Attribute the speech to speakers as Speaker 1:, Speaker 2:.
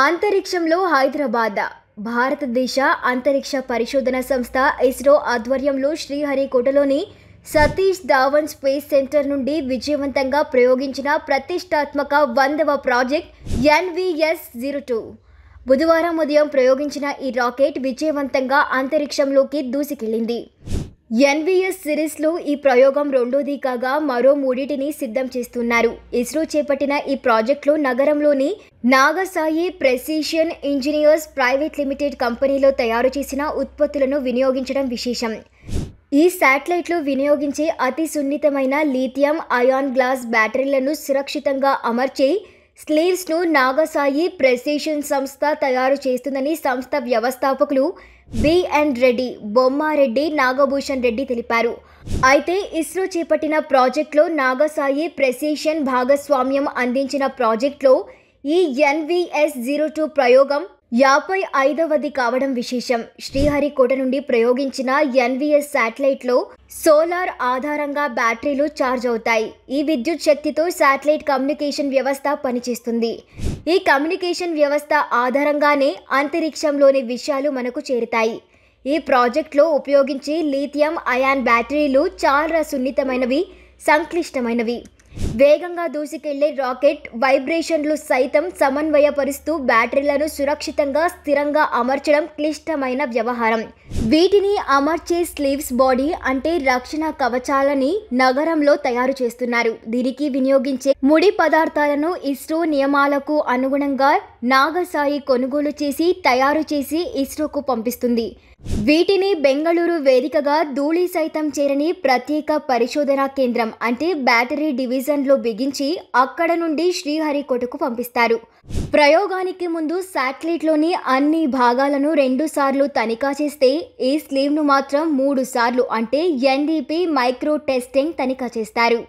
Speaker 1: అంతరిక్షంలో హైదరాబాద్ భారతదేశ అంతరిక్ష పరిశోధన సంస్థ ఇస్రో ఆధ్వర్యంలో శ్రీహరికోటలోని సతీష్ ధావన్ స్పేస్ సెంటర్ నుండి విజయవంతంగా ప్రయోగించిన ప్రతిష్టాత్మక 100వ ప్రాజెక్ట్ NVS-02 బుధవారం ఉదయం ప్రయోగించిన ఈ రాకెట్ విజయవంతంగా అంతరిక్షంలోకి దూసుకెళ్లింది. NVS సిరీస్లో ఈ ప్రయోగం రెండోది కాగా మరో మూడింటిని సిద్ధం చేస్తున్నారు. ఇస్రో చేపట్టిన ఈ ప్రాజెక్టులో నగరంలోని Nagasai precision engineers private limited కంపెనీలో తయారు చేసిన ఉత్పత్తులను వినియోగించడం విశేషం. ఈ శాటిలైట్లు వినియోగించే అతి సున్నితమైన లిథియం అయాన్ గ్లాస్ బ్యాటరీలను సురక్షితంగా అమర్చే స్లీవ్స్ను నాగసాయి ప్రెసిషన్ సంస్థ తయారు చేస్తుందని సంస్థ వ్యవస్థాపకులు BN రెడ్డి, బొమ్మారెడ్డి, నాగభూషణ్ రెడ్డి తెలిపారు. అయితే ఇస్రో చేపట్టిన ప్రాజెక్టులో నాగసాయి ప్రెసిషన్ భాగస్వామ్యం అందించిన ప్రాజెక్టులో ఈ NVS-02 ప్రయోగం 55వది కావడం విశేషం. శ్రీహరికోట నుండి ప్రయోగించిన NVS శాటిలైట్లో సోలార్ ఆధారంగా బ్యాటరీలు ఛార్జ్ అవుతాయి. ఈ విద్యుత్ శక్తితో శాటిలైట్ కమ్యూనికేషన్ వ్యవస్థ పనిచేస్తుంది. ఈ కమ్యూనికేషన్ వ్యవస్థ ఆధారంగానే అంతరిక్షంలోని విషయాలు మనకు చేరుతాయి. ఈ ప్రాజెక్టులో ఉపయోగించే లిథియం అయాన్ బ్యాటరీలు చాలా సున్నితమైనవి, సంక్లిష్టమైనవి. వేగంగా దూసుకెళ్లే రాకెట్ వైబ్రేషన్లు సైతం సమన్వయపరుస్తూ బ్యాటరీలను సురక్షితంగా స్థిరంగా అమర్చడం క్లిష్టమైన వ్యవహారం. వీటిని అమర్చే స్లీవ్స్ బాడీ అంటే రక్షణ కవచాలని నగరంలో తయారు చేస్తున్నారు. దీనికి వినియోగించే ముడి పదార్థాలను ఇస్రో నియమాలకు అనుగుణంగా నాగసాయి కొనుగోలు చేసి తయారు చేసి ఇస్రోకు పంపిస్తుంది. వీటిని బెంగళూరు వేదికగా ధూళి సైతం చేరని ప్రత్యేక పరిశోధనా కేంద్రం అంటే బ్యాటరీ డివిజన్లో బిగించి అక్కడ నుండి శ్రీహరికోటకు పంపిస్తారు. ప్రయోగానికి ముందు శాటిలైట్లోని అన్ని భాగాలను 2 సార్లు తనిఖీ చేస్తే ఈ స్లీవ్ను మాత్రం 3 సార్లు అంటే NDP మైక్రో టెస్టింగ్ తనిఖీ చేస్తారు.